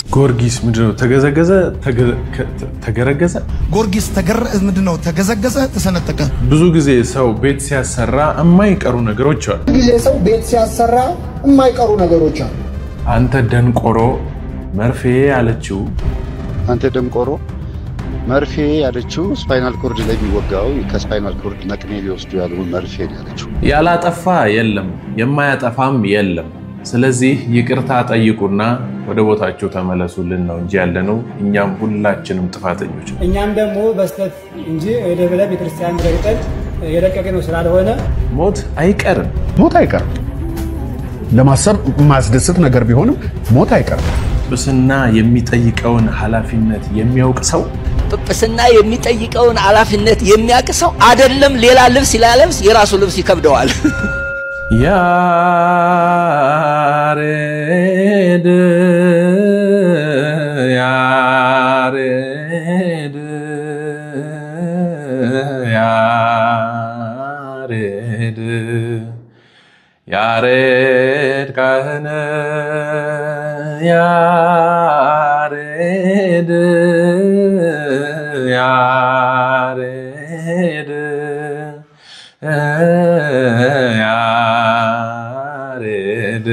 ጎርጊስ ምንድነው ተገዘገዘ ተገረገዘ ጎርጊስ ምንድነው ተገዘገዘ ተሰነጠቀ ብዙ ጊዜ ሰው ቤት ሲያሰራ የማይቀሩ ነገሮች አሉ ጊዜ ሰው ቤት ሲያሰራ የማይቀሩ ነገሮች አሉ አንተ ደንቆሮ መርፌ ያለችው አንተ ደንቆሮ መርፌ ያለችው ስፓይናል ኮርድ ላይ ቢወጋው ከስፓይናል ኮርድ ነቅኔ ሊወስዱ ያለው መርፌ ያለችው ያላጠፋ የለም የማያጠፋም የለም ስለዚህ ይቅርታ ጠይቁና ወደ ቦታችሁ ተመለሱልን ነው እንጂ ያለነው እኛም ሁላችንም ጥፋተኞች እኛም ደግሞ በስተት እንጂ ወደ ቤተክርስቲያን ገርጠን የደቀቀነው ስላልሆነ ሞት አይቀርም ለማሰብ ማስደስት ነገር ቢሆንም ሞት አይቀርም ጵጵስና የሚጠይቀውን ኃላፊነት የሚያውቅ ሰው ጵጵስና የሚጠይቀውን ኃላፊነት የሚያውቅ ሰው አይደለም ሌላ ልብስ ይላለብስ የራሱ ልብስ ይከብደዋል ያሬድ ያሬድ ያሬድ ያሬድ ካህነ ያሬድ ያሬድ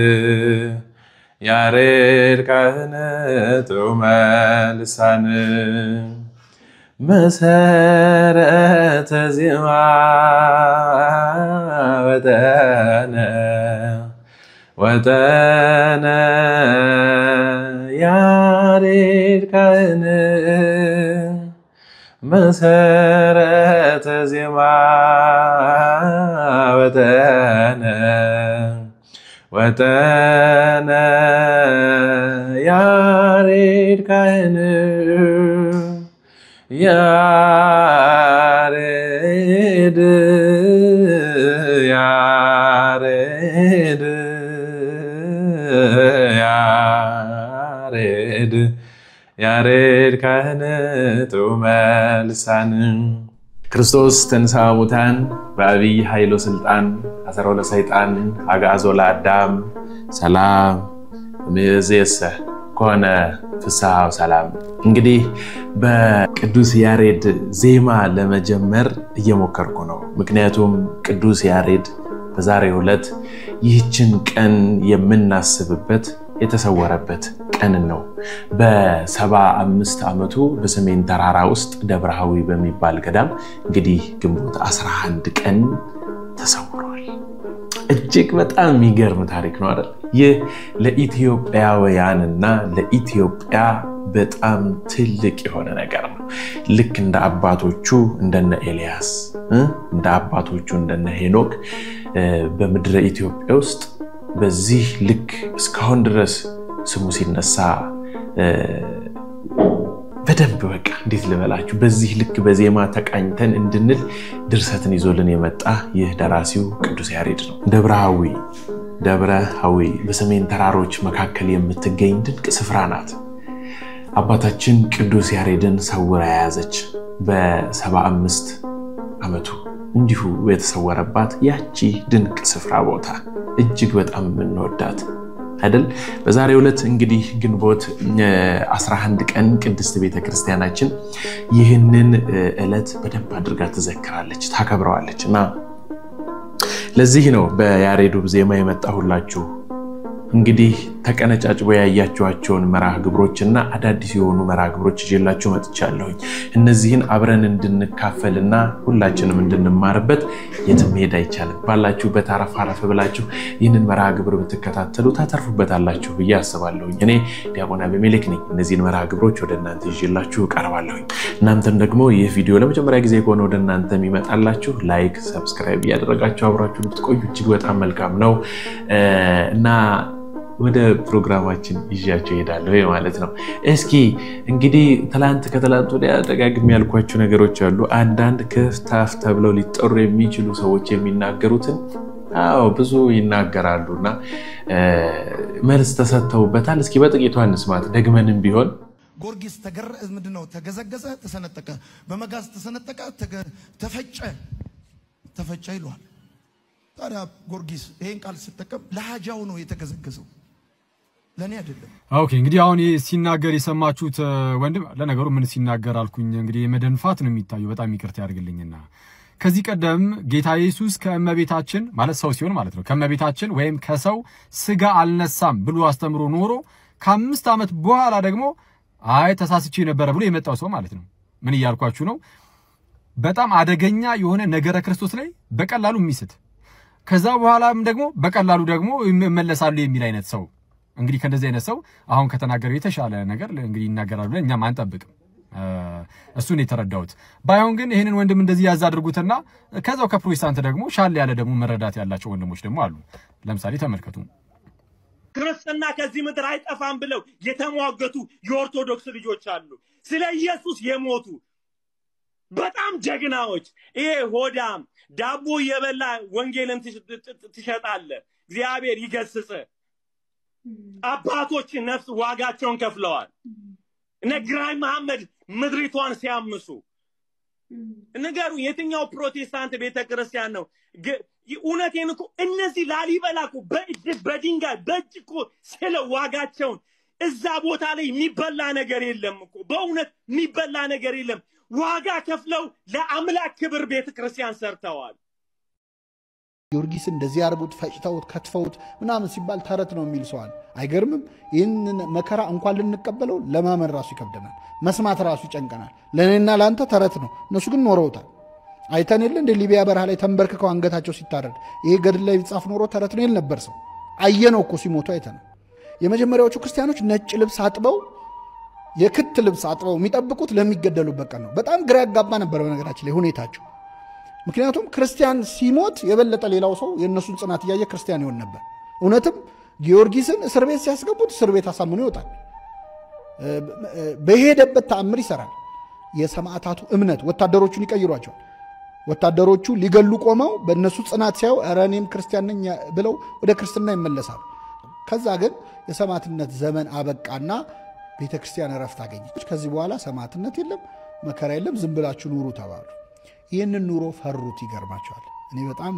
ያሬድ ካህነ ጡመልሳን መሰረተ ዜማ ወጠነ ያሬድ ካህነ መሰረተ ዜማ ወጠነ ያሬድ ካህነ ያሬድ ያሬድ ያሬድ ያሬድ ካህነ ጡመልሳን ክርስቶስ ተንሥአ እሙታን በአብይ ኃይሎ ስልጣን አሰሮ ለሰይጣን አግዓዞ ለአዳም ሰላም እምይእዜሰ ኮነ ፍስሐ ወሰላም እንግዲህ በቅዱስ ያሬድ ዜማ ለመጀመር እየሞከርኩ ነው ምክንያቱም ቅዱስ ያሬድ በዛሬው ዕለት ይህችን ቀን የምናስብበት የተሰወረበት ቀን ነው በ75 ዓመቱ በሰሜን ተራራ ውስጥ ደብረሃዊ በሚባል ገዳም እንግዲህ ግንቦት 11 ቀን ተሰውሯል እጅግ በጣም የሚገርም ታሪክ ነው አይደል ይህ ለኢትዮጵያውያንና ለኢትዮጵያ በጣም ትልቅ የሆነ ነገር ነው ልክ እንደ አባቶቹ እንደነ ኤልያስ እንደ አባቶቹ እንደነ ሄኖክ በመድረ ኢትዮጵያ ውስጥ በዚህ ልክ እስካሁን ድረስ ስሙ ሲነሳ በደንብ በቃ እንዴት ልበላችሁ በዚህ ልክ በዜማ ተቃኝተን እንድንል ድርሰትን ይዞልን የመጣ ይህ ደራሲው ቅዱስ ያሬድ ነው ደብረሃዊ በሰሜን ተራሮች መካከል የምትገኝ ድንቅ ስፍራ ናት አባታችን ቅዱስ ያሬድን ሰውራ ያዘች በ75 ዓመቱ እንዲሁ የተሰወረባት ያቺ ድንቅ ስፍራ ቦታ እጅግ በጣም ምንወዳት አይደል በዛሬው ዕለት እንግዲህ ግንቦት 11 ቀን ቅድስት ቤተክርስቲያናችን ይህንን ዕለት በደንብ አድርጋ ተዘክራለች ታከብረዋለችና ለዚህ ነው በያሬዱ ዜማ የመጣሁላችሁ እንግዲህ ተቀነጫጭቦ ያያችኋቸውን መራህ ግብሮችና አዳዲስ የሆኑ መራህ ግብሮች ይዤላችሁ መጥቻለሁኝ እነዚህን አብረን እንድንካፈልና ሁላችንም እንድንማርበት የትም ሄድ አይቻልም ባላችሁበት አረፍ ብላችሁ ይህንን መራህ ግብር ብትከታተሉ ታተርፉበታላችሁ ብዬ አስባለሁኝ እኔ ዲያቆን አቤሜሌክ ነኝ እነዚህን መራህ ግብሮች ወደ እናንተ ይዤላችሁ ቀርባለሁኝ እናንተም ደግሞ ይህ ቪዲዮ ለመጀመሪያ ጊዜ ከሆነ ወደ እናንተ የሚመጣላችሁ ላይክ ሰብስክራይብ ያደረጋችሁ አብራችሁን ብትቆዩ እጅግ በጣም መልካም ነው እና ወደ ፕሮግራማችን ይዣችሁ ሄዳለሁ ማለት ነው እስኪ እንግዲህ ከትላንት ወዲያ ደጋግሜ ያልኳችሁ ነገሮች አሉ አንዳንድ ክፍታፍ ተብለው ሊጠሩ የሚችሉ ሰዎች የሚናገሩትን ብዙ ይናገራሉና መልስ ተሰጥተውበታል እስኪ በጥቂቱ እንስማት ደግመንም ቢሆን ጎርጊስ ምንድነው ተገዘገዘ ተሰነጠቀ በመጋዝ ተሰነጠቀ ተፈጨ ይሏል ታዲያ ጎርጊስ ይሄን ቃል ሲጠቀም ለሃጃው ነው የተገዘገዘው ለኔ አይደለም። ኦኬ እንግዲህ አሁን ሲናገር የሰማችሁት ወንድም ለነገሩ ምን ሲናገር አልኩኝ እንግዲህ መደንፋት ነው የሚታየው በጣም ይቅርታ ያድርግልኝና ከዚህ ቀደም ጌታ ኢየሱስ ከእመቤታችን ማለት ሰው ሲሆን ማለት ነው ከእመቤታችን ወይም ከሰው ስጋ አልነሳም ብሎ አስተምሮ ኖሮ ከ5 ዓመት በኋላ ደግሞ አይ ተሳስቼ ነበር ብሎ የመጣው ሰው ማለት ነው ምን ይያልኳችሁ ነው በጣም አደገኛ የሆነ ነገረ ክርስቶስ ላይ በቀላሉ የሚስት ከዛ በኋላም ደግሞ በቀላሉ ደግሞ ይመለሳሉ የሚል አይነት ሰው እንግዲህ ከእንደዚህ አይነት ሰው አሁን ከተናገረው የተሻለ ነገር እንግዲህ ይናገራሉ ብለን እኛም አንጠብቅም እሱን የተረዳውት ባይሆን ግን ይሄንን ወንድም እንደዚህ ያዝ አድርጉትና ከዛው ከፕሮቴስታንት ደግሞ ሻል ያለ ደግሞ መረዳት ያላቸው ወንድሞች ደግሞ አሉ ለምሳሌ ተመልከቱ ክርስትና ከዚህ ምድር አይጠፋም ብለው የተሟገቱ የኦርቶዶክስ ልጆች አሉ ስለ ኢየሱስ የሞቱ በጣም ጀግናዎች ይሄ ሆዳም ዳቦ የበላ ወንጌልን ትሸጣለ እግዚአብሔር ይገስጽ አባቶች ነፍስ ዋጋቸውን ከፍለዋል ነግራይ መሐመድ ምድሪቷን ሲያምሱ ነገሩ የትኛው ፕሮቴስታንት ቤተክርስቲያን ነው እውነቴን እኮ እነዚህ ላሊበላኩ በድንጋይ በእጅኮ ስለ ዋጋቸውን እዛ ቦታ ላይ የሚበላ ነገር የለም እኮ በእውነት የሚበላ ነገር የለም ዋጋ ከፍለው ለአምላክ ክብር ቤተክርስቲያን ሰርተዋል ጊዮርጊስ እንደዚህ አርጉት ፈጭተውት ከትፈውት ምናምን ሲባል ተረት ነው የሚል ሰዋል አይገርምም ይህንን መከራ እንኳን ልንቀበለው ለማመን ራሱ ይከብደናል መስማት ራሱ ይጨንቀናል ለኔና ላንተ ተረት ነው እነሱ ግን ኖረውታል አይተን የለ እንደ ሊቢያ በረሃ ላይ ተንበርክከው አንገታቸው ሲታረድ ይሄ ገድል ላይ ቢጻፍ ኖሮ ተረት ነው ነበር ሰው አየነው እኮ ሲሞቱ አይተን የመጀመሪያዎቹ ክርስቲያኖች ነጭ ልብስ አጥበው የክት ልብስ አጥበው የሚጠብቁት ለሚገደሉበት ቀን ነው በጣም ግራ ያጋባ ነበር በነገራችን ላይ ሁኔታቸው ምክንያቱም ክርስቲያን ሲሞት የበለጠ ሌላው ሰው የነሱን ጽናት ያየ ክርስቲያን ይሆን ነበር እውነትም ጊዮርጊስን እስር ቤት ሲያስገቡት እስር ቤት አሳምኖ ይወጣል በሄደበት ተአምር ይሰራል የሰማዕታቱ እምነት ወታደሮቹን ይቀይሯቸዋል ወታደሮቹ ሊገሉ ቆመው በእነሱ ጽናት ሲያዩ አራኔም ክርስቲያን ነኝ ብለው ወደ ክርስትና ይመለሳሉ ከዛ ግን የሰማዕትነት ዘመን አበቃና ቤተክርስቲያን ረፍት አገኘች ከዚህ በኋላ ሰማዕትነት የለም መከራ የለም ዝም ብላችሁ ኑሩ ተባሉ ይህንን ኑሮ ፈሩት ይገርማቸዋል እኔ በጣም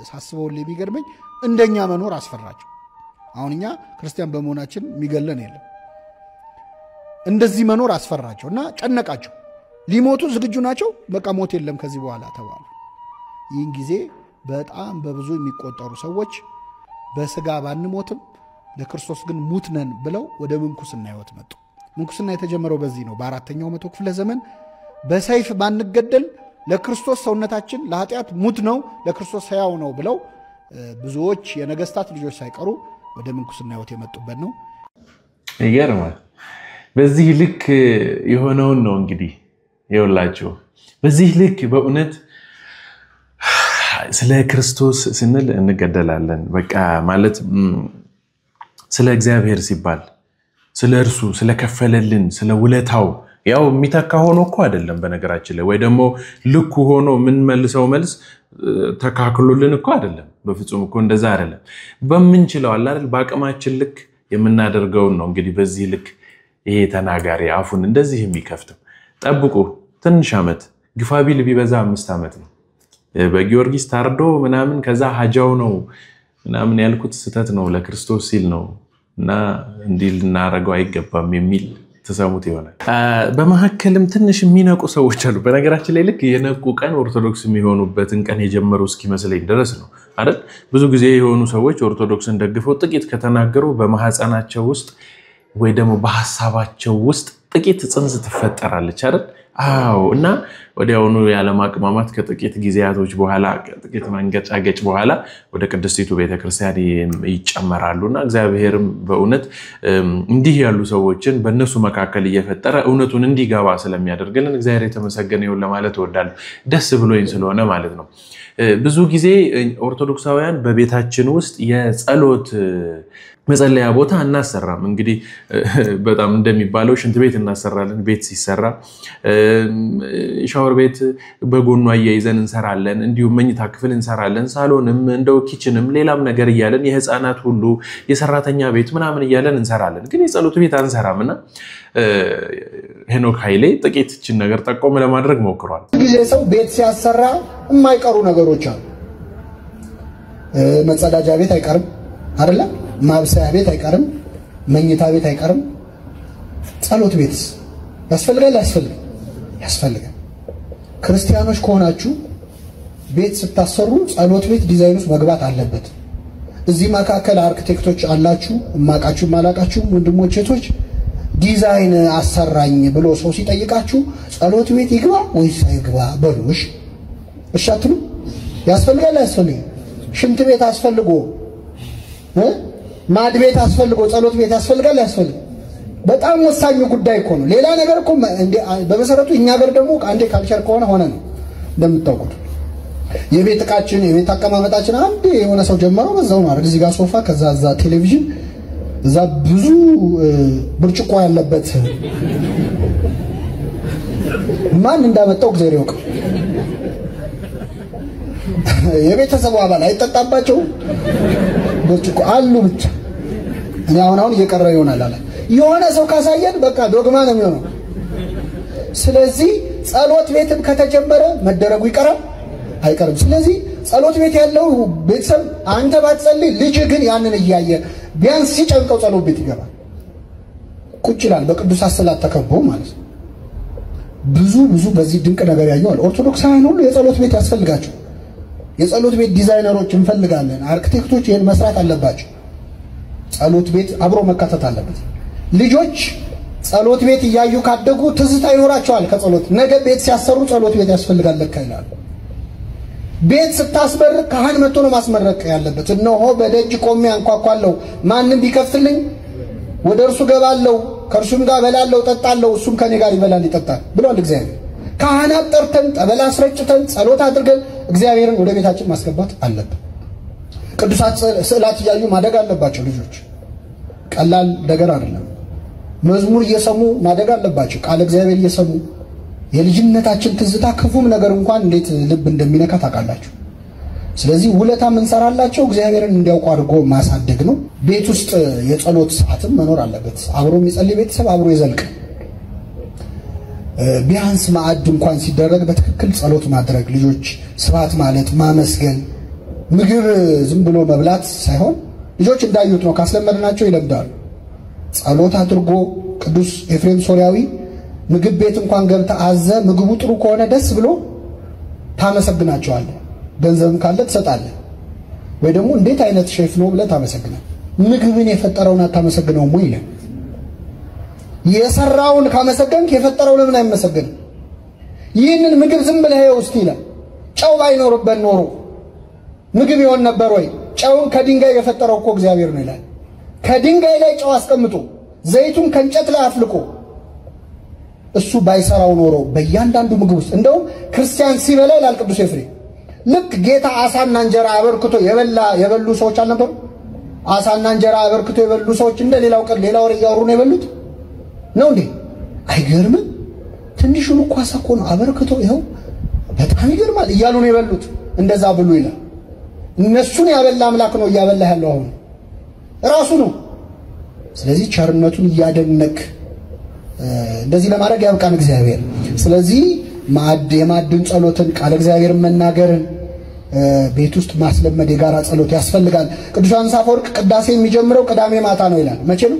ሳስበው ለሚገርመኝ እንደኛ መኖር አስፈራቸው አሁንኛ ክርስቲያን በመሆናችን የሚገለን የለም እንደዚህ መኖር አስፈራቸውና ጨነቃቸው ሊሞቱ ዝግጁ ናቸው በቃ ሞት የለም ከዚህ በኋላ ተባሉ ይህን ጊዜ በጣም በብዙ የሚቆጠሩ ሰዎች በስጋ ባንሞትም ለክርስቶስ ግን ሙት ነን ብለው ወደ ምንኩስና ህይወት መጡ ምንኩስና የተጀመረው በዚህ ነው በአራተኛው መቶ ክፍለ ዘመን በሰይፍ ባንገደል ለክርስቶስ ሰውነታችን ለኃጢአት ሙት ነው ለክርስቶስ ሕያው ነው ብለው ብዙዎች የነገስታት ልጆች ሳይቀሩ ወደ ምንኩስና ህይወት የመጡበት ነው ይገርማል በዚህ ልክ የሆነውን ነው እንግዲህ ይወላችሁ በዚህ ልክ በእውነት ስለ ክርስቶስ ስንል እንገደላለን በቃ ማለት ስለ እግዚአብሔር ሲባል ስለ እርሱ ስለ ከፈለልን ስለ ውለታው ያው የሚተካ ሆኖ እኮ አይደለም በነገራችን ላይ ወይ ደግሞ ልኩ ሆኖ ምን መልሰው መልስ ተካክሎልን እኮ አይደለም በፍጹም እኮ እንደዛ አይደለም በመንችለው አይደል በአቅማችን ልክ የምናደርገው ነው እንግዲህ በዚህ ልክ ይሄ ተናጋሪ አፉን እንደዚህ የሚከፍተው ጠብቁ ትንሽ አመት ግፋቢል ቢበዛ 5 አመት ነው በጊዮርጊስ ታርዶ ምናምን ከዛ ሀጃው ነው ምናምን ያልኩት ስተት ነው ለክርስቶስ ሲል ነው እና እንዲል እናረጋው አይገባም የሚል ተሰሙት ይሆናል በመሐከልም ትንሽ የሚነቁ ሰዎች አሉ በነገራችን ላይ ልክ የነቁ ቀን ኦርቶዶክስ የሚሆኑበትን ቀን የጀመሩ እስኪመስለኝ ድረስ ነው አይደል ብዙ ጊዜ የሆኑ ሰዎች ኦርቶዶክስን ደግፈው ጥቂት ከተናገሩ በማህፀናቸው ውስጥ ወይ ደግሞ በሐሳባቸው ውስጥ ጥቂት ጽንስ ትፈጠራለች አይደል አዎ እና ወዲያውኑ ያለማቅማማት ከጥቂት ጊዜያቶች በኋላ ጥቂት መንገጫገጭ በኋላ ወደ ቅድስቲቱ ቤተክርስቲያን ይጨመራሉና እግዚአብሔርም በእውነት እንዲህ ያሉ ሰዎችን በእነሱ መካከል እየፈጠረ እውነቱን እንዲገባ ስለሚያደርግልን እግዚአብሔር የተመሰገነ ይሁን ለማለት እወዳለሁ ደስ ብሎኝ ስለሆነ ማለት ነው ብዙ ጊዜ ኦርቶዶክሳውያን በቤታችን ውስጥ የጸሎት መጸለያ ቦታ እናሰራም እንግዲህ በጣም እንደሚባለው ሽንት ቤት እናሰራለን ቤት ሲሰራ ሻወር ቤት በጎኑ አያይዘን እንሰራለን እንዲሁም መኝታ ክፍል እንሰራለን ሳሎንም እንደው ኪችንም ሌላም ነገር ይያለን የህፃናት ሁሉ የሰራተኛ ቤት ምናምን ይያለን እንሰራለን ግን የጸሎት ቤት አንሰራምና ሄኖክ ኃይሌ ጥቂትችን ነገር ጠቆም ለማድረግ ሞክሯል ጊዜ ሰው ቤት ሲያሰራ የማይቀሩ ነገሮች አሉ መጸዳጃ ቤት አይቀርም አይደለ ማብሰያ ቤት አይቀርም መኝታ ቤት አይቀርም ጸሎት ቤት ያስፈልጋል ያስፈልጋል ክርስቲያኖች ከሆናችሁ ቤት ስታሰሩ ጸሎት ቤት ዲዛይን ውስጥ መግባት አለበት እዚህ መካከል አርኪቴክቶች አላችሁ ማቃችሁ ማላቃችሁ ወንድሞች እህቶች ዲዛይን አሰራኝ ብሎ ሰው ሲጠይቃችሁ ጸሎት ቤት ይግባ ወይስ አይግባ በሉሽ እሻትሉ ያስፈልጋል ሽንት ቤት አስፈልጎ ማድ ቤት አስፈልጎ ጸሎት ቤት ያስፈልጋል በጣም ወሳኝ ጉዳይ እኮ ነው ሌላ ነገር እኮ በመሰረቱ እኛ ሀገር ደግሞ አንዴ ካልቸር ከሆነ ሆነ ነው እንደምታውቁት የቤት ዕቃችን የቤት አቀማመጣችን አንዴ የሆነ ሰው ጀመረው በዛው ነው አይደል እዚህ ጋር ሶፋ ከዛ ቴሌቪዥን እዛ ብዙ ብርጭቆ ያለበት ማን እንዳመጣው እግዚአብሔር ያውቃል የቤተሰቡ አባል አይጠጣባቸው ብርጭቆ አሉ ብቻ አሁን እየቀረ ይሆናል አለ የሆነ ሰው ካሳየን በቃ ዶግማ ነው የሚሆነው ስለዚህ ጸሎት ቤትም ከተጀመረ መደረጉ ይቀራል አይቀርም ስለዚህ ጸሎት ቤት ያለው ቤተሰብ አንተ ባትጸልይ ልጅ ግን ያንን እያየ ቢያንስ ሲጨንቀው ጸሎት ቤት ይገባል ቁጭ ይላል በቅዱስ አሰላት ተከቦ ማለት ብዙ በዚህ ድንቅ ነገር ያዩዋል ኦርቶዶክሳውያን ሁሉ የጸሎት ቤት ያስፈልጋቸው የጸሎት ቤት ዲዛይነሮች እንፈልጋለን አርኪቴክቶች ይሄን መስራት አለባቸው ጸሎት ቤት አብሮ መካተት አለበት ልጆች ጸሎት ቤት እያዩ ካደጉ ትዝታ ይኖራቸዋል ከጸሎት ነገ ቤት ሲያሰሩ ጸሎት ቤት ያስፈልጋል ለካ ይላል ቤት ስታስመርቅ ካህን መጥቶ ነው ማስመረቅ ያለበት እነሆ በደጅ ቆሜ አንኳኳለሁ ማንንም ቢከፍትልኝ ወደ እርሱ ገባለሁ ከእርሱም ጋር በላለሁ ጠጣለሁ እሱም ከኔ ጋር ይበላል ይጠጣል ብሏል እግዚአብሔር ካህናት ጠርተን ጠበል አስረጭተን ጸሎት አድርገን እግዚአብሔርን ወደ ቤታችን ማስገባት አለብን ቅዱሳት ስዕላት እያዩ ማደግ አለባቸው ልጆች ቀላል ነገር አይደለም መዝሙር እየሰሙ ማደግ አለባቸው ቃል እግዚአብሔር እየሰሙ የልጅነታችን ትዝታ ክፉም ነገር እንኳን እንዴት ልብ እንደሚነካ ታውቃላችሁ ስለዚህ ውለታ እንሰራላቸው እግዚአብሔርን እንዲያውቁ አድርጎ ማሳደግ ነው ቤት ውስጥ የጸሎት ሰዓትም መኖር አለበት አብሮ የሚጸልይ ቤተሰብ አብሮ ይዘልቅ ቢያንስ ማዕድ እንኳን ሲደረግ በትክክል ጸሎት ማድረግ ልጆች ስብሐት ማለት ማመስገን ምግብ ዝም ብሎ መብላት ሳይሆን ልጆች እንዳዩት ነው ካስለመድናቸው ይለምዳሉ ጸሎት አድርጎ ቅዱስ ኤፍሬም ሶሪያዊ ምግብ ቤት እንኳን ገብታ አዘ ምግቡ ጥሩ ከሆነ ደስ ብሎ ታመሰግናቸዋለህ ገንዘብም ካለ ትሰጣለህ ወይ ደግሞ እንዴት አይነት ሼፍ ነው ብለህ ታመሰግናለህ ምግብን የፈጠረውን አታመሰግነውም ወይ ይላል የሰራውን ካመሰገንክ የፈጠረውን ለምን አይመሰገንም ይህንን ምግብ ዝም ብለህ እስቲ ይላል ጨው ባይኖርበት ኖሮ ምግብ ይሆን ነበር ወይ ጨውን ከድንጋይ የፈጠረው እኮ እግዚአብሔር ነው ይላል ከድንጋይ ላይ ጨው አስቀምጦ ዘይቱን ከእንጨት ላይ አፍልቆ እሱ ባይሰራው ኖሮ በእያንዳንዱ ምግብ ውስጥ እንደው ክርስቲያን ሲበላ ይላል ቅዱስ ኤፍሬም ልክ ጌታ አሳና እንጀራ አበርክቶ የበሉ ሰዎች አልነበሩ አሳና እንጀራ አበርክቶ የበሉ ሰዎች እንደ ሌላው ቀን ሌላ ወሬ ያወሩ ነው የበሉት ነው እንዴ አይገርምም ትንሹን እኮ አሳ እኮ ነው አበርክቶ ይኸው በጣም ይገርማል እያሉ ነው የበሉት እንደዛ ብሉ ይላል እነሱን ያበላ አምላክ ነው እያበላ ያለው አሁን ራሱ ነው ስለዚህ ቸርነቱን እያደነክ እንደዚህ ለማድረግ ያብቃን እግዚአብሔር ስለዚህ የማዕድን ጸሎትን ቃል እግዚአብሔር መናገርን ቤት ውስጥ ማስለመድ የጋራ ጸሎት ያስፈልጋል ቅዱስ ዮሐንስ አፈወርቅ ቅዳሴ የሚጀምረው ቅዳሜ ማታ ነው ይላል መቼ ነው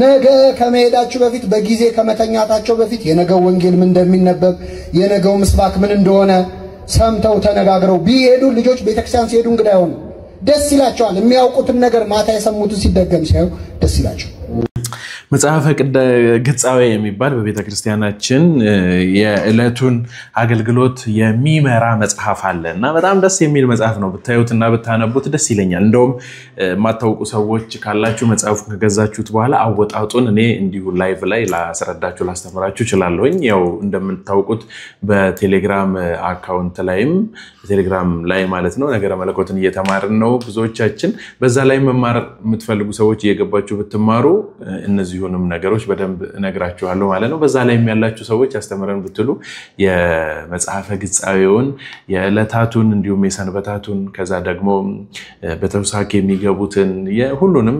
ነገ ከመሄዳችሁ በፊት በጊዜ ከመተኛታቸው በፊት የነገው ወንጌል ምን እንደሚነበብ የነገው ምስባክ ምን እንደሆነ ሰምተው ተነጋግረው ቢሄዱ ልጆች ቤተክርስቲያን ሲሄዱ እንግዳ አይሆኑ ደስ ይላቸዋል የሚያውቁትን ነገር ማታ የሰሙትን ሲደገም ሲያዩ ደስ ይላቸው መጽሐፈ ግጻዌ የሚባል በቤተክርስቲያናችን የዕለቱን አገልግሎት የሚመራ መጽሐፍ አለና በጣም ደስ የሚል መጽሐፍ ነው ብታዩትና ብታነቡት ደስ ይለኛል እንደውም ማታውቁ ሰዎች ካላችሁ መጽሐፉን ከገዛችሁት በኋላ አወጣጡን እኔ እንዲሁ ላይቭ ላይ ላስረዳችሁ ላስተምራችሁ እችላለሁኝ ያው እንደምታውቁት በቴሌግራም አካውንት ላይም በቴሌግራም ላይ ማለት ነው ነገረ መለኮትን እየተማርን ነው ብዙዎቻችን በዛ ላይ መማር የምትፈልጉ ሰዎች እየገባችሁ ብትማሩ እነዚህንም ነገሮች በደንብ እነግራችኋለሁ ማለት ነው በዛ ላይ ያላችሁ ሰዎች አስተምረን ብትሉ የመጽሐፈ ግጻዌውን የዕለታቱን እንዲሁም የሰንበታቱን ከዛ ደግሞ በተውሳክ የሚገቡትን ሁሉንም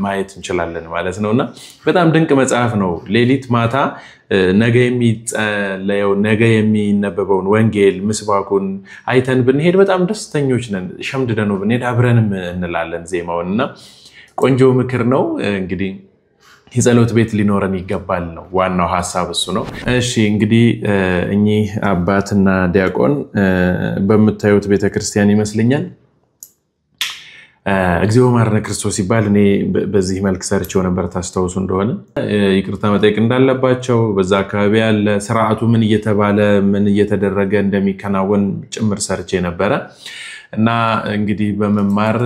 ማየት እንችላለን ማለት ነውና በጣም ድንቅ መጽሐፍ ነው ሌሊት ማታ ነገ የሚጸለየው ነገ የሚነበበውን ወንጌል ምስባኩን አይተን ብንሄድ በጣም ደስተኞች ነን ሸምድደን ብንሄድ አብረንም እንላለን ዜማውንና ቆንጆ ምክር ነው እንግዲህ የጸሎት ቤት ሊኖረን ይገባል ነው ዋናው ሐሳብ እሱ ነው እሺ እንግዲህ እኚህ አባትና ዲያቆን በመታዩት ቤተክርስቲያን ይመስልኛል እግዚኦ ማረነ ክርስቶስ ይባል እኔ በዚህ መልክ ሰርቸው ነበር ታስተውሱ እንደሆነ ይቅርታ መጠየቅ እንዳለባቸው በዛ አካባቢ ያለ ስርዓቱ ምን እየተባለ ምን እየተደረገ እንደሚከናወን ጭምር ሰርቼ ነበር እና እንግዲህ በመማር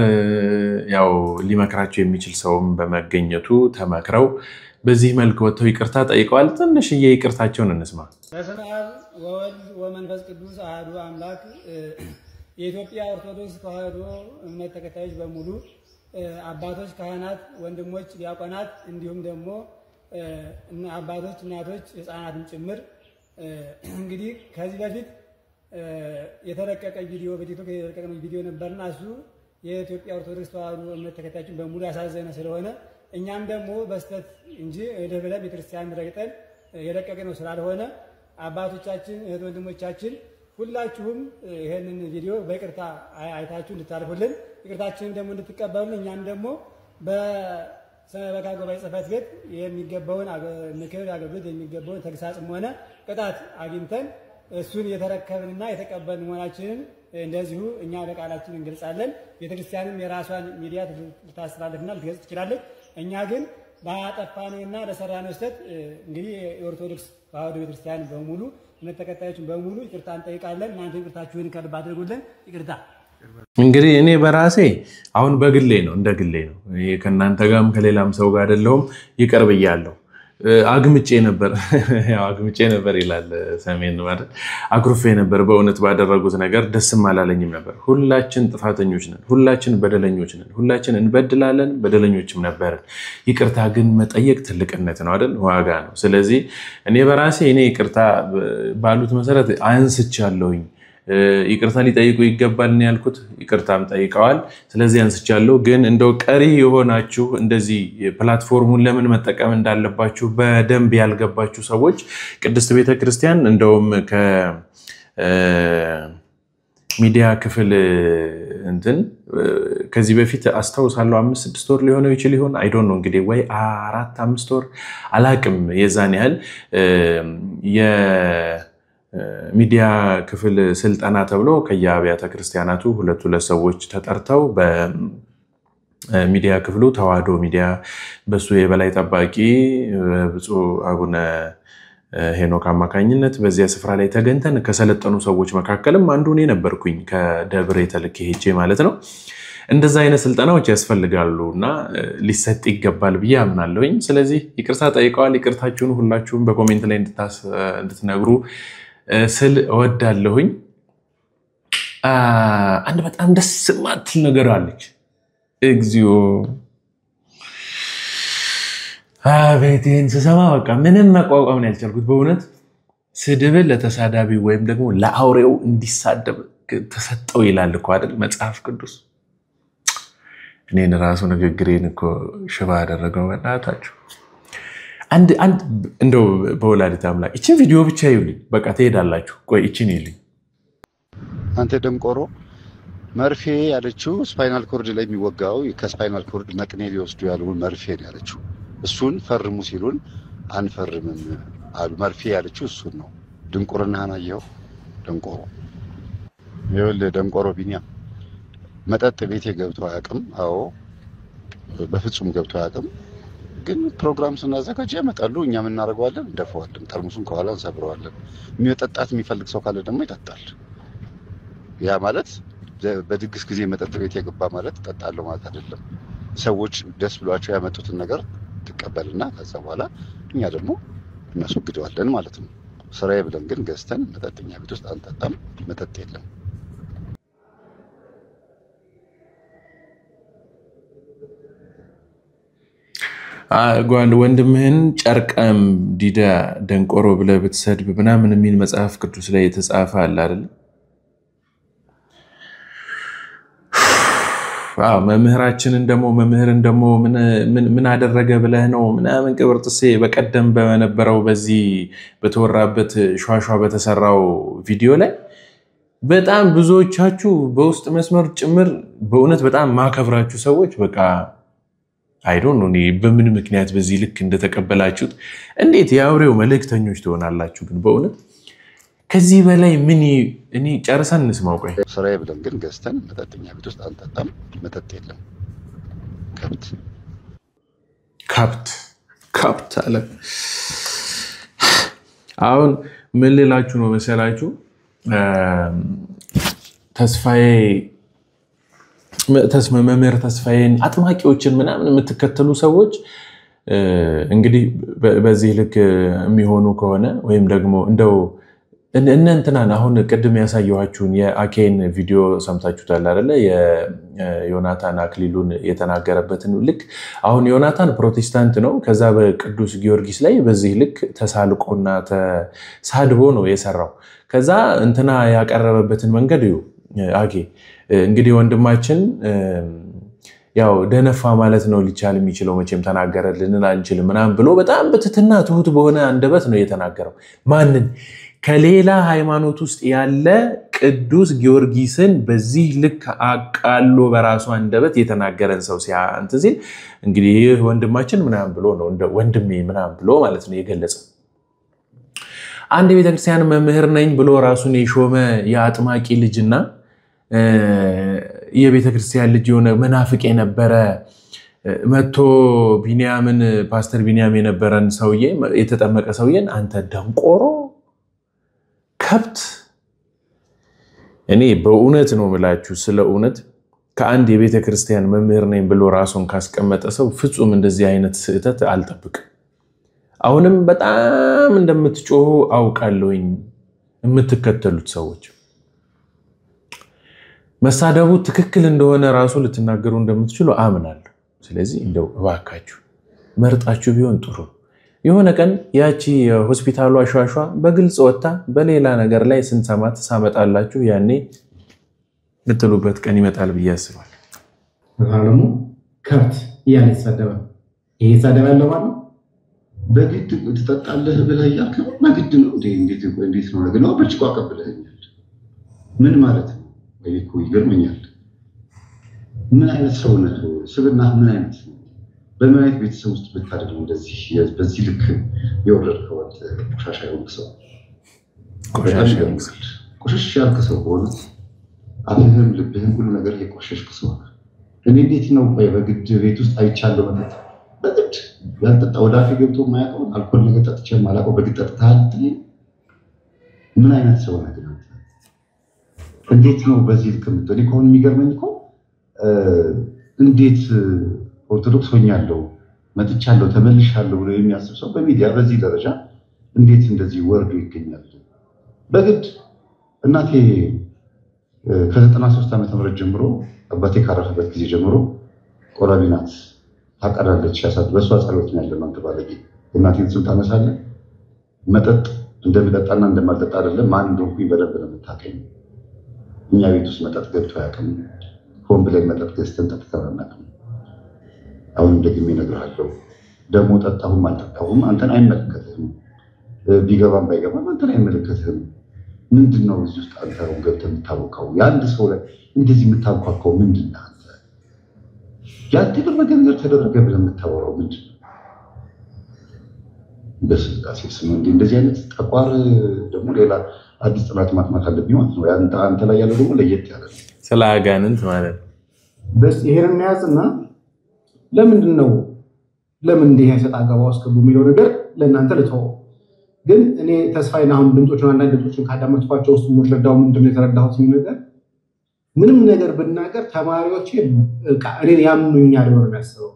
ያው ሊመክራቸው የሚችል ሰውም በመገኘቱ ተመክረው በዚህ መልኩ ወጥተው ይቅርታ ጠይቀዋል ትንሽዬ ይቅርታቸውን እንስማ በስመ አብ ወወልድ ወመንፈስ ቅዱስ አሐዱ አምላክ የኢትዮጵያ ኦርቶዶክስ ተዋሕዶ እምነት ተከታዮች በሙሉ አባቶች ካህናት ወንድሞች ዲያቆናት እንዲሁም ደግሞ አባቶች እናቶች ህፃናትን ጭምር እንግዲህ ከዚህ በፊት የተለቀቀ ቪዲዮ በቲክቶክ የተለቀቀ ቪዲዮ ነበርና እሱ የኢትዮጵያ ኦርቶዶክስ ተዋሕዶ እምነት ተከታዮችን በሙሉ ያሳዘነ ስለሆነ እኛም ደግሞ በስተት እንጂ ወደ ቤተክርስቲያን ረግጠን የለቀቅነው ስላልሆነ አባቶቻችን እህት ወንድሞቻችን ሁላችሁም ይሄንን ቪዲዮ በይቅርታ አይታችሁ እንድታልፉልን ይቅርታችንን ደግሞ እንድትቀበሉን እኛም ደግሞ በሰበካ ጉባኤ ጽሕፈት ቤት የሚገባውን ምክር አገልግሎት የሚገባውን ተግሳጽም ሆነ ቅጣት አግኝተን እሱን የተረከብንና የተቀበልን መሆናችንን እንደዚሁ እኛ በቃላችን እንገልጻለን ቤተክርስቲያንም የራሷን ሚዲያ ልታስተላልፍና ልትገልጽ ትችላለች እኛ ግን ባጠፋነውና ለሰራነው ስህተት እንግዲህ የኦርቶዶክስ ተዋሕዶ ቤተክርስቲያን በሙሉ እምነት ተከታዮችን በሙሉ ይቅርታ እንጠይቃለን እናንተ ይቅርታችሁን ከልብ አድርጉልን ይቅርታ እንግዲህ እኔ በራሴ አሁን በግሌ ነው እንደ ግሌ ነው ከናንተ ጋርም ከሌላም ሰው ጋር አይደለም ይቀርብ ይያለው አግምጬ ነበር ይላል ሰሜን ማለት አኩርፌ ነበር በእውነት ባደረጉት ነገር ደስም አላለኝም ነበር ሁላችን ጥፋተኞች ነን ሁላችን በደለኞች ነን ሁላችን እንበድላለን በደለኞችም ነበር ይቅርታ ግን መጠየቅ ትልቅነት ነው አይደል ዋጋ ነው ስለዚህ እኔ በራሴ ይቅርታ ባሉት መሰረት አንስቻለሁኝ ይቅርታ ሊጠይቁ ይገባል ነው ያልኩት ይቅርታም ጠይቀዋል ስለዚህ አንስቻለሁ ግን እንደው ቀሪ የሆናችሁ እንደዚህ ፕላትፎርሙን ለምን መጠቀም እንዳለባችሁ በደንብ ያልገባችሁ ሰዎች ቅድስት ቤተክርስቲያን እንደውም ሚዲያ ክፍል እንትን ከዚህ በፊት አስተውሳለሁ 5-6 ወር ሊሆነው ይችላል ይሆን አይ ዶንት ኖ እንግዲህ ወይ 4-5 ወር አላቅም የዛን ያህል ሚዲያ ክፍል ስልጣና ተብሎ ከያቢያተ ክርስቲያናቱ ሁለት ሰዎች ተጠርተው በሚዲያ ክፍሉ ተዋሕዶ ሚዲያ በሱ የበላይ ጠባቂ ብፁዕ አቡነ ሄኖክ አማካኝነት በዚያ ስፍራ ላይ ተገኝተን ከሰለጠኑ ሰዎች መካከልም አንዱ እኔ ነበርኩኝ ከደብረ ተልኬ ሄጄ ማለት ነው እንደዛ አይነት ስልጣናዎች ያስፈልጋሉና ሊሰጥ ይገባል ብዬ አምናለሁኝ ስለዚህ ይቅርታ ጠይቀዋል ይቅርታችሁን ሁላችሁም በኮሜንት ላይ እንድትነግሩ ስል ወዳለሁኝ አንድ በጣም ደስ ማትል ነገር አለች እግዚኦ አቤቴን ስሰማ በቃ ምንም መቋቋም ነው ያልቻልኩት በእውነት ስድብ ለተሳዳቢ ወይም ደግሞ ለአውሬው እንዲሳደብ ተሰጠው ይላል እኮ አይደል መጽሐፍ ቅዱስ እኔን ራሱ ንግግሬን እኮ ሽባ አደረገው በእናታችሁ አንድ እንደው በወላዲተ አምላክ እቺን ቪዲዮ ብቻ ይውልኝ በቃ ትሄዳላችሁ ቆይ እቺን ይልኝ አንተ ደምቆሮ መርፌ ያለችው ስፓይናል ኮርድ ላይ የሚወጋው ከስፓይናል ኮርድ መቅኔ ሊወስዱ ያለው መርፌ ነው ያለችው እሱን ፈርሙ ሲሉን አንፈርምም አሉ መርፌ ያለችው እሱን ነው ድንቁርናህን አየው ደምቆሮ ይኸውልህ ደምቆሮ ቢኒያ መጠጥ ቤት ገብቶ አያውቅም አዎ በፍጹም ገብቶ አያውቅም ግን ፕሮግራም ስናዘጋጅ ያመጣሉ እኛም እናደርገዋለን እንደፈዋለን ጠርሙሱን ከኋላ እንሰብረዋለን የሚጠጣት የሚፈልግ ሰው ካለ ደግሞ ይጠጣል ያ ማለት በድግስ ጊዜ መጠጥ ቤት የገባ ማለት ጠጣለው ማለት አይደለም ሰዎች ደስ ብሏቸው ያመጡትን ነገር ተቀበልና ከዛ በኋላ እኛ ደግሞ እናስወግደዋለን ማለት ነው ስራዬ ብለን ግን ገዝተን መጠጥኛ ቤት ውስጥ አንጠጣም መጠጥ የለም ጓንድ ወንድምህን ጨርቀም ዲዳ ደንቆሮ ብለ ብትሰድብ ምናምን የሚል መጽሐፍ ቅዱስ ላይ የተጻፈ አለ አይደል መምህራችንን ደግሞ ምን አደረገ ብለህ ነው ምናምን ቅብርጥሴ በቀደም በነበረው በዚህ በተወራበት ሿሿ በተሰራው ቪዲዮ ላይ በጣም ብዙዎቻችሁ በውስጥ መስመር ጭምር በእውነት በጣም ማከብራችሁ ሰዎች በቃ አይ ዶንት ኖ በምን ምክንያት በዚህ ልክ እንደተቀበላችሁት እንዴት የአውሬው መልእክተኞች ትሆናላችሁ ግን በእውነት ከዚህ በላይ ምን እኔ ጨርሰን እንስማው ቆይ ስራዬ ብለን ግን ገዝተን መጠጥኛ ቤት ውስጥ አንጠጣም መጠጥ የለም ከብት አለ አሁን ምን ልላችሁ ነው መሰላችሁ መምህር ተስፋዬን አጥማቂዎችን ምናምን የምትከተሉ ሰዎች እንግዲህ በዚህ ልክ የሚሆኑ ከሆነ ወይም ደግሞ እንደው እንንተናን አሁን ቅድም ያሳየኋችሁን የአኬን ቪዲዮ ሰምታችሁታል አይደለ የዮናታን አክሊሉን የተናገረበትን ልክ አሁን ዮናታን ፕሮቴስታንት ነው ከዛ በቅዱስ ጊዮርጊስ ላይ በዚህ ልክ ተሳልቆና ተሳድቦ ነው የሰራው ከዛ እንትና ያቀረበበትን መንገድ እዩ አኬ እንግዲህ ወንድማችን ያው ደነፋ ማለት ነው ሊቻል የሚችለው መቼም ተናገረልን አንችልም ምናምን ብሎ በጣም በትትና ትሁት በሆነ አንደበት ነው የተናገረው ማንን ከሌላ ሃይማኖት ውስጥ ያለ ቅዱስ ጊዮርጊስን በዚህ ልክ አቃሎ በራሱ አንደበት የተናገረን ሰው ሲያንተ ሲል እንግዲህ ወንድማችን ምናምን ብሎ ነው እንደ ወንድሜ ምናምን ብሎ ማለት ነው የገለጸው አንድ ቤተክርስቲያን መምህር ነኝ ብሎ ራሱን የሾመ የአጥማቂ ልጅና የቤተክርስቲያን ልጅ የሆነ መናፍቅ የነበረ መጥቶ ቢንያምን ፓስተር ቢንያም የነበረን ሰውዬ የተጠመቀ ሰውዬን አንተ ደንቆሮ ከብት እኔ በእውነት ነው ምላችሁ ስለ እውነት ከአንድ የቤተክርስቲያን መምህር ነኝ ብሎ ራሱን ካስቀመጠ ሰው ፍጹም እንደዚህ አይነት ስህተት አልጠብቅም አሁንም በጣም እንደምትጮሁ አውቃለሁኝ የምትከተሉት ሰዎች መሳደቡ ትክክል እንደሆነ ራሱ ልትናገሩ እንደምትችሉ አምናለሁ ስለዚህ እንደው እባካችሁ መርጣችሁ ቢሆን ጥሩ የሆነ ቀን ያቺ ሆስፒታሉ አሽዋሿ በግልጽ ወጣ በሌላ ነገር ላይ ስንሰማት ሳመጣላችሁ ያኔ ምትሉበት ቀን ይመጣል ብዬ አስባለሁ አሁን ከብት ያልተሰደበ ይሄ ሰደባለ ማለት በግድ ትጠጣለህ ብለህ ያልከው በግድ ነው እንዴት ነው ነገር ነው በጭቋ ቀበለኛል ምን ማለት ነው ወይኮ ይገርመኛል ምን አይነት ሰው ነው ስብና ምን አይነት በማየት ቤተሰብ ውስጥ ብታደርግ እንደዚህ በዚህ ልክ የወረድከው ቆሻሻ ሰው ቆሻሻ ያልከሰው ሆነ አሁንም ልብህን ሁሉ ነገር የቆሸሽክ ሰው እኔ እንዴት ነው በግድ ቤት ውስጥ አይቻለሁ ማለት በግድ ያልጠጣ ወዳፊ ገብቶ ማያውቀው አልኮል ነገር ጠጥቼ ማላውቀው በግድ ጠጥተሃል ምን አይነት ሰው ነው እንዴት ነው በዚህ ልክ ምትወዲ ከሆነ የሚገርመኝ እኮ እንዴት ኦርቶዶክስ ሆኛለሁ መጥቻለሁ ተመልሻለሁ ብሎ የሚያስብ ሰው በሚዲያ በዚህ ደረጃ እንዴት እንደዚህ ወርዶ ይገኛል በግድ እናቴ ከ93 ዓመተ ምህረት ጀምሮ አባቴ ካረፈበት ጊዜ ጀምሮ ቆራቢ ናት ታቀዳለች ያሳት በሷ ጸሎት ነው ያለው አንተ ባለጌ እናቴን ስም ታነሳለ መጠጥ እንደምጠጣና እንደማልጠጣ አይደለም ማን እንደሆንኩኝ በደንብ ነው የምታውቀኝ እኛ ቤት ውስጥ መጠጥ ገብቶ ያውቅም ሆን ብለን መጠጥ ገዝተን ጠጥተን አናውቅም አሁን ደግሜ እነግርሃለሁ ደግሞ ጠጣሁም አልጠጣሁም አንተን አይመለከትህም ቢገባም ባይገባም አንተን አይመለከትህም ምንድነው እዚህ ውስጥ አንተው ገብተህ የምታወቀው ያንድ ሰው ላይ እንደዚህ የምታውቀው ምንድነው አንተ ያልተደረገ ነገር ተደረገ ብለህ የምታወራው ምንድነው በስላሴ ስም እንደዚህ አይነት ጠቋር ደግሞ ሌላ አዲስ ጥናት ማጥናት አለብኝ ማለት ነው አንተ ላይ ያለው ደግሞ ለየት ያለ ስለ አጋንንት ማለት በስ ይሄን የሚያዝና ለምንድነው ለምን እንዲህ ያሰጣ ገባው እስከቡ የሚለው ነገር ለእናንተ ልተው ግን እኔ ተስፋዬና አሁን ድምጾችን አንዳንድ ድምጾችን ካዳመጥኳቸው ውስጥ ሙርዳው ምንድነው የተረዳሁት ነገር ምንም ነገር ብናገር ተማሪዎች እኔን ያምኑኛል ነው የሚያስበው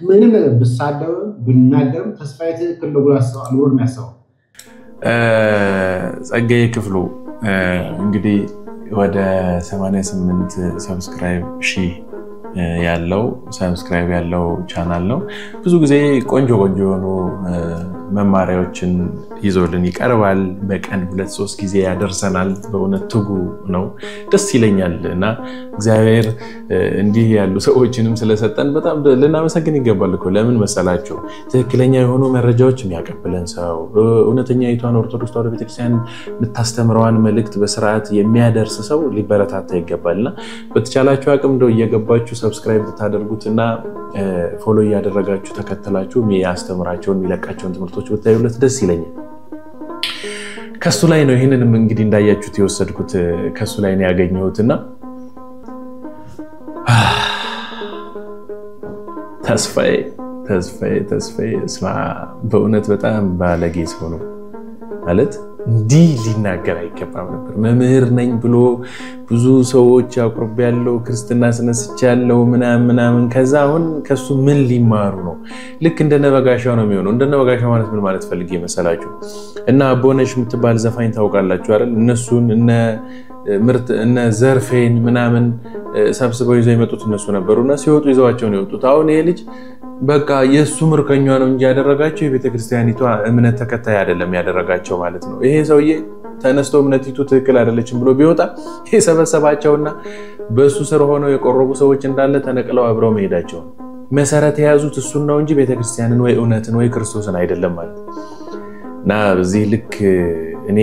ምንም ነገር ብሳደብ ብናገር ተስፋዬ ትክክል ነው ብሎ ያስባል ነው የሚያስበው ጸጋዬ ክፍሉ እንግዲህ ወደ 88 ሰብስክራይብ ያለው ሰብስክራይብ ያለው ቻናል ነው ብዙ ጊዜ ቆንጆ የሆኑ መማሪያዎችን ይዞልን ይቀርባል በቀን 2-3 ጊዜ ያደርሰናል በእውነት ትጉ ነው ደስ ይለኛልና እግዚአብሔር እንዲህ ያሉ ሰዎችንም ስለሰጠን በጣም ልናመሰግን ይገባል እኮ ለምን መሰላችሁ ትክክለኛ የሆኑ መረጃዎች የሚያቀብለን ሰው እውነተኛ የኢትዮጵያ ኦርቶዶክስ ተዋሕዶ ቤተክርስቲያን የምታስተምረዋን መልእክት በስርዓት የሚያደርስ ሰው ሊበረታታ ይገባልና በተቻላችሁ አቅም እንደው እየገባችሁ ሰብስክራይብ ብታደርጉትና ፎሎ ያደረጋችሁ ተከተላችሁ የሚያስተምራቸውን የሚለቃቸውን ትምህርቶች ብታዩለት ደስ ይለኛል ከሱ ላይ ነው ይሄንንም እንግዲህ እንዳያችሁት የወሰድኩት ከሱ ላይ ነው ያገኘሁትና ተስፋዬ እስማ በእውነት በጣም ባለጌ ሰው ነው ማለት እንዲ ሊናገር አይገባም ነበር መምህር ነኝ ብሎ ብዙ ሰዎች አቅርብ ያለው ክርስትና ስነስቻለው ምናምን ከዛ አሁን ከሱ ምን ሊማሩ ነው ልክ እንደነበጋሻው ነው የሚሆነው እንደነበጋሻው ማለት ምን ማለት ፈልጌ መሰላችሁ እና አቦነሽ የምትባል ዘፋኝ ታውቃላችሁ አይደል እነሱን እነ ዘርፌን ምናምን ሰብስበው ይዘው የመጡት እነሱ ነበሩና ሲወጡ ይዘዋቸው ነው የወጡት አሁን ይሄ ልጅ በቃ የሱ ምርኮኛ ነው እንጂ ያደረጋቸው የቤተክርስቲያኒቷ እምነት ተከታይ አይደለም ያደረጋቸው ማለት ነው ይሄ ሰውዬ ተነስቶ እምነቲቱ ትክክል አይደለችም ብሎ ቢወጣ የሰበሰባቸውና በሱ ስር ሆነው የቆረቡ ሰዎች እንዳለ ተነቅለው አብረው መሄዳቸው መሰረት የያዙት እሱን ነው እንጂ ቤተክርስቲያንን ወይ እውነትን ወይ ክርስቶስን አይደለም ማለት እና በዚህ ልክ እኔ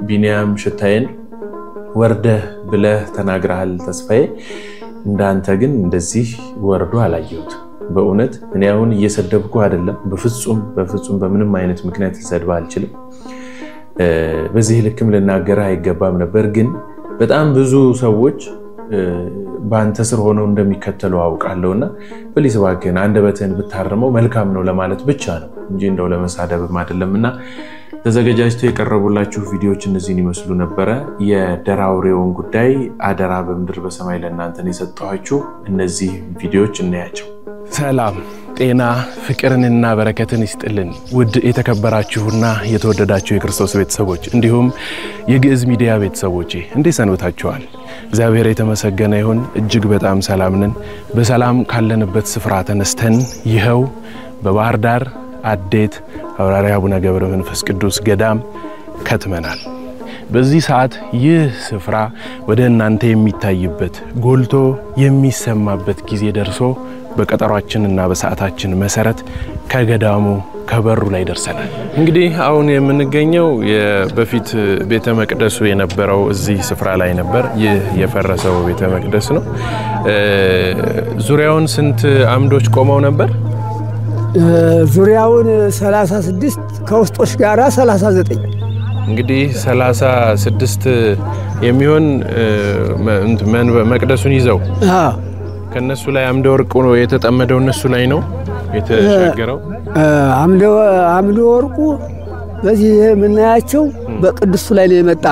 ቢኒያም ሽታዬን ወርደህ ብለህ ተናግረሃል ተስፋዬ እንዳንተ ግን እንደዚህ ወርዶ አላየሁት በእውነት እኔ አሁን እየሰደብኩ አይደለም በፍጹም በምንም አይነት ምክንያት ልሰድብ አልችልም በዚህ ልክም ልናገር አይገባም ነበር ግን በጣም ብዙ ሰዎች ባንተ ስር ሆነው እንደሚከተሉ አውቃለሁና ፕሊስ ባክህን አንደበትህን ብታርመው መልካም ነው ለማለት ብቻ ነው እንጂ እንደው ለመሳደብም አይደለምና ተዘጋጃጅተው የቀረቡላችሁ ቪዲዮዎች እነዚህን ይመስሉ ነበር የደራውሬውን ጉዳይ አደራ በምድር በሰማይ ለእናንተ የሰጣችሁ እነዚህ ቪዲዮዎች እናያቸው ሰላም ጤና ፍቅርንና በረከትን ይስጥልን ውድ የተከበራችሁና የተወደዳችሁ የክርስቶስ ቤተሰቦች እንዲሁም የግዕዝ ሚዲያ ቤተሰቦች እንዴት ሰንብታችኋል እግዚአብሔር የተመሰገነ ይሁን እጅግ በጣም ሰላም ነን በሰላም ካለንበት ስፍራ ተነስተን ይሄው በባህር ዳር አዴት ሐዋርያ አቡነ ገብረ መንፈስ ቅዱስ ገዳም ከትመናል በዚህ ሰዓት ይህ ስፍራ ወደ እናንተ የሚታይበት ጎልቶ የሚሰማበት ጊዜ ደርሶ በቀጠሯችንና በሰዓታችን መሰረት ከገዳሙ ከበሩ ላይ ደርሰናል እንግዲህ አሁን የምንገኘው በፊት ቤተ መቅደሱ የነበረው እዚህ ስፍራ ላይ ነበር ይህ የፈረሰው ቤተ መቅደስ ነው ዙሪያውን ስንት አምዶች ቆመው ነበር ዙሪያውን 36 ከውስጦች ጋራ 39 እንግዲህ 36 የሚሆን መቅደሱን ይዘው ከነሱ ላይ አምደ ወርቁ ነው የተጠመደው እነሱ ላይ ነው የተሻገረው አምደ ወርቁ በዚህ የምናያቸው በቅዱሱ ላይ ነው የመጣ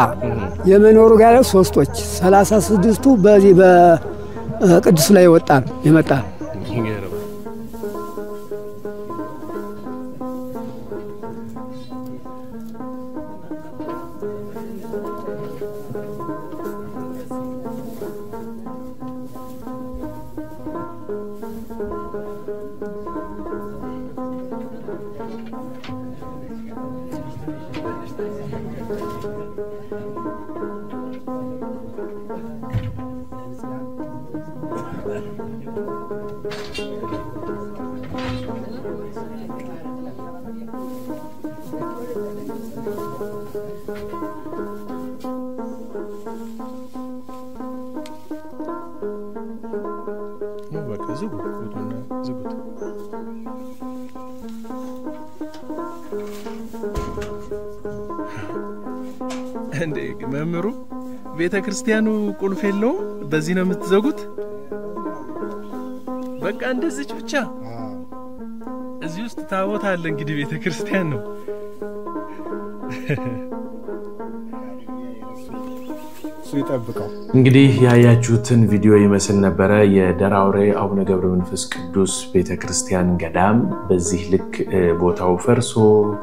የመኖሩ ጋር ሶስቶች 36ቱ በዚህ በቅዱሱ ላይ ወጣን የመጣ እንዴ መምሩ ቤተ ክርስቲያኑ ቁልፍ የለው በዚህ ነው የምትዘጉት በቃ እንደዚህ ብቻ እዚህ ውስጥ ታቦት አለ እንግዲህ ቤተ ክርስቲያን ነው ይጠብቀው። እንግዲህ ያያችሁትን ቪዲዮ ይመስል ነበረ የደራውሬ አቡነ ገብረ መንፈስ ቅዱስ ቤተክርስቲያን ገዳም በዚህ ልክ ቦታው ፈርሶ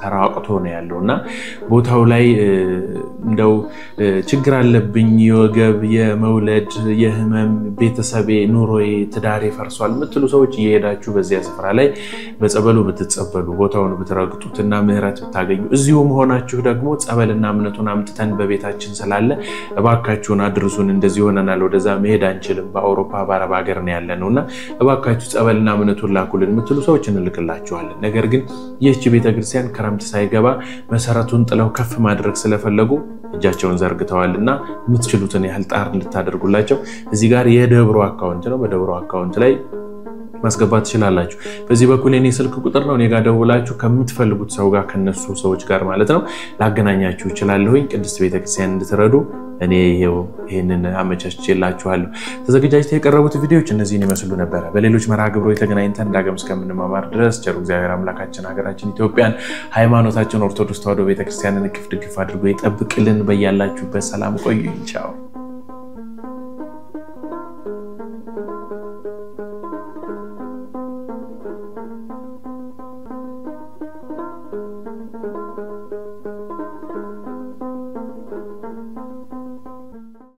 ተራቅቶ ነው ያለውና ቦታው ላይ እንደው ችግር አለብኝ የወገብ የመውለድ የህመም ቤተሰቤ ኑሮዬ ትዳሬ ፈርሷል ምትሉ ሰዎች እየሄዳችሁ በዚያ ስፍራ ላይ በጸበሉ ብትጸበሉ ቦታውን ብትረግጡትና ምህረት ብታገኙ እዚሁ መሆናችሁ ደግሞ ጸበልና እምነቱን አምጥተን በቤታችን ስላለ እባካችሁን አድርሱን እንደዚህ ሆነናል ወደዛ መሄድ አንችልም በአውሮፓ ባረብ ሀገር ነው ያለነውና እባካችሁ ጸበልና እምነቱን ላኩልን ምትሉ ሰዎች እንልክላችኋለን ነገር ግን ይህች ቤተክርስቲያን ክረምት ሳይገባ መሰረቱን ጥለው ከፍ ማድረግ ስለፈለጉ እጃቸውን ዘርግተዋልና ምትችሉትን ያህል ጣር እንድታደርጉላቸው እዚህ ጋር የደብሩ አካውንት ነው በደብሩ አካውንት ላይ ማስገባት ትችላላችሁ በዚህ በኩል የኔ ስልክ ቁጥር ነው እኔ ጋር ደውላችሁ ከምትፈልጉት ሰው ጋር ከነሱ ሰዎች ጋር ማለት ነው ላገናኛችሁ ይችላልሁኝ ቅድስት ቤተክርስቲያን እንድትረዱ እኔ ይሄንን አመቻችላችኋለሁ ተዘጋጅተው የቀረቡት ቪዲዮዎች እነዚህን ይመስሉ ነበር በሌሎች መርሃ ግብሮች ተገናኝተን ዳግም እስከምንማማር ድረስ ቸሩ እግዚአብሔር አምላካችን ሀገራችን ኢትዮጵያን ሃይማኖታችን ኦርቶዶክስ ተዋሕዶ ቤተክርስቲያንን ክፍት ድግፍ አድርጎ ይጠብቅልን በያላችሁበት ሰላም ቆዩኝ ቻው